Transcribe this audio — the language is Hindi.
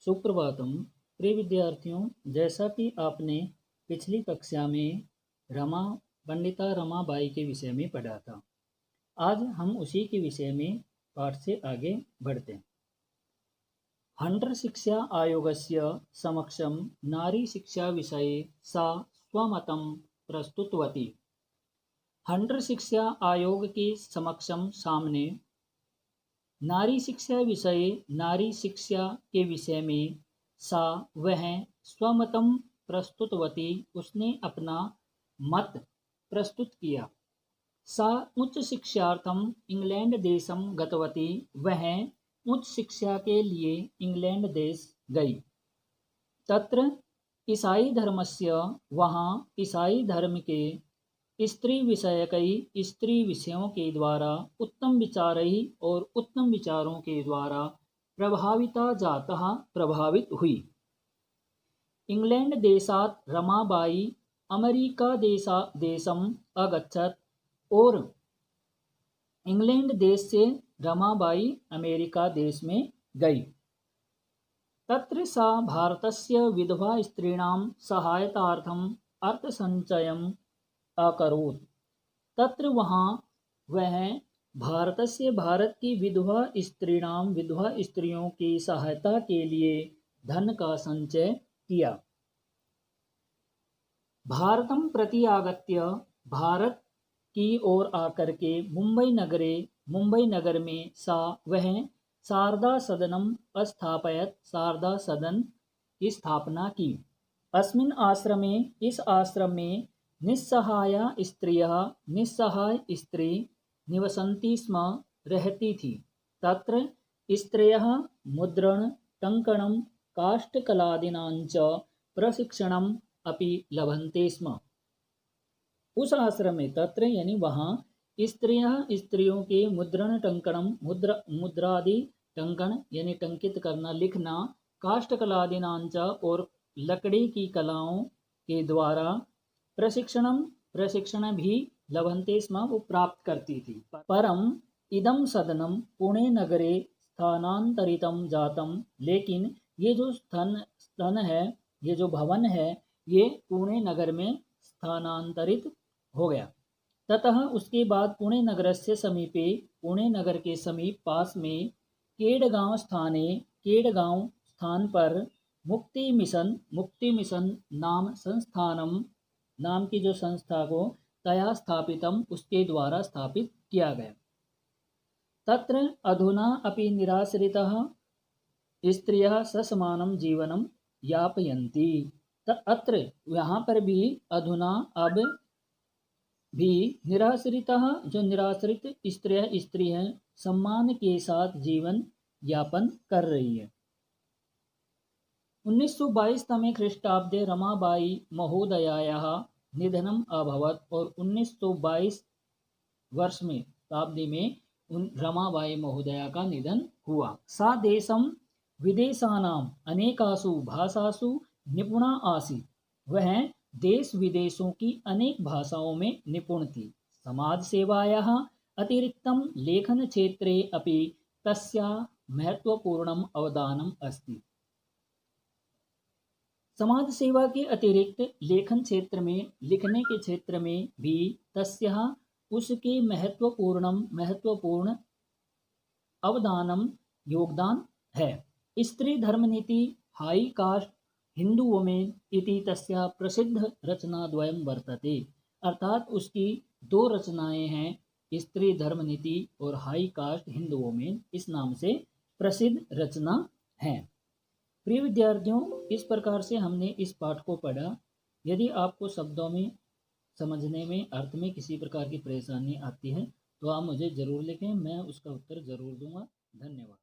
सुप्रभातम। प्रिय विद्यार्थियों, जैसा कि आपने पिछली कक्षा में रमा पंडिता रमाबाई के विषय में पढ़ा था, आज हम उसी के विषय में पाठ से आगे बढ़ते हैं। हंटर शिक्षा आयोगस्य समक्षम नारी शिक्षा विषये सा स्वमतं प्रस्तुतवती। हंटर शिक्षा आयोग के समक्षम सामने नारी शिक्षा विषय नारी शिक्षा के विषय में सा वह स्वमतम प्रस्तुतवती, उसने अपना मत प्रस्तुत किया। सा उच्च शिक्षार्थम इंग्लैंड देशम गतवती, वह उच्च शिक्षा के लिए इंग्लैंड देश गई। तत्र ईसाई धर्मस्य, वहाँ ईसाई धर्म के स्त्री विषयकई स्त्री विषयों के द्वारा उत्तम विचारई और उत्तम विचारों के द्वारा प्रभाविता जातः प्रभावित हुई। इंग्लैंड देशात रमाबाई अमेरिका देशम अगच्छत, और इंग्लैंड देश से रमाबाई अमेरिका देश में गई। तत्र सा भारतस्य विधवा स्त्रीणां सहायतार्थम अर्थसंचयम् अकरोत्। तत्र वहाँ वह भारत की विधवा स्त्रियों की सहायता के लिए धन का संचय किया। भारतम प्रति आगत्य, भारत की ओर आकर के मुंबई नगर में सा वह शारदा सदनम स्थापयत, शारदा सदन की स्थापना की। अस्मिन् आश्रमे, इस आश्रम में निस्सहाय स्त्री निवसन्ति स्म, रहती थी। तत्र स्त्रियः मुद्रण टङ्कणं काष्ठकलादीनाञ्च प्रशिक्षणम् अपि लभन्ते स्म। उस आश्रम में, तत्र यानी वहाँ, स्त्रियों के मुद्रण टंकणम, मुद्रादि टंकण यानी टंकित करना, लिखना, काष्ठकलादीनांच और लकड़ी की कलाओं के द्वारा प्रशिक्षण भी लभन्ते स्म, वो प्राप्त करती थी। परम इदम सदनम पुणे नगरे स्थानांतरितम जातम, लेकिन ये जो स्थान है, ये जो भवन है, ये पुणे नगर में स्थानांतरित हो गया। ततः उसके बाद पुणे नगरस्य समीपे, पुणे नगर के समीप पास में केडगांव स्थान पर मुक्ति मिशन नाम की जो संस्था को तया स्थापितम, उसके द्वारा स्थापित किया गया। तत्र अधुना अपि निराश्रितः स्त्रियः ससमानं जीवनं यापयन्ति। अत्र यहाँ पर भी अधुना अब भी निराश्रितः, जो निराश्रित स्त्री हैं, सम्मान के साथ जीवन यापन कर रही है। 1922 तमे ख्रीष्टाब्दे रमाबाई महोदयायाः निधनम अभवत, और 1922 वर्ष में शताब्दी में रमाबाई महोदया का निधन हुआ। सा देशम विदेशानाम अनेकासु भाषासु निपुणा आसीत्, वह देश विदेशों की अनेक भाषाओं में निपुण थी। समाज सेवायाः अतिरिक्तं लेखन क्षेत्रे अपि तस्याः महत्वपूर्णम् अवदानम् अस्ति। समाज सेवा के अतिरिक्त लेखन क्षेत्र में, लिखने के क्षेत्र में भी तस्याः, उसके महत्वपूर्ण अवदानम योगदान है। स्त्री धर्मनीति हाई कास्ट हिंदू वुमेन इति तस्याः प्रसिद्ध रचनाद्वयं वर्तते, अर्थात उसकी दो रचनाएं हैं, स्त्री धर्मनीति और हाई कास्ट हिंदू वुमेन, इस नाम से प्रसिद्ध रचना है। प्रिय विद्यार्थियों, इस प्रकार से हमने इस पाठ को पढ़ा। यदि आपको शब्दों में समझने में, अर्थ में किसी प्रकार की परेशानी आती है तो आप मुझे ज़रूर लिखें, मैं उसका उत्तर ज़रूर दूंगा। धन्यवाद।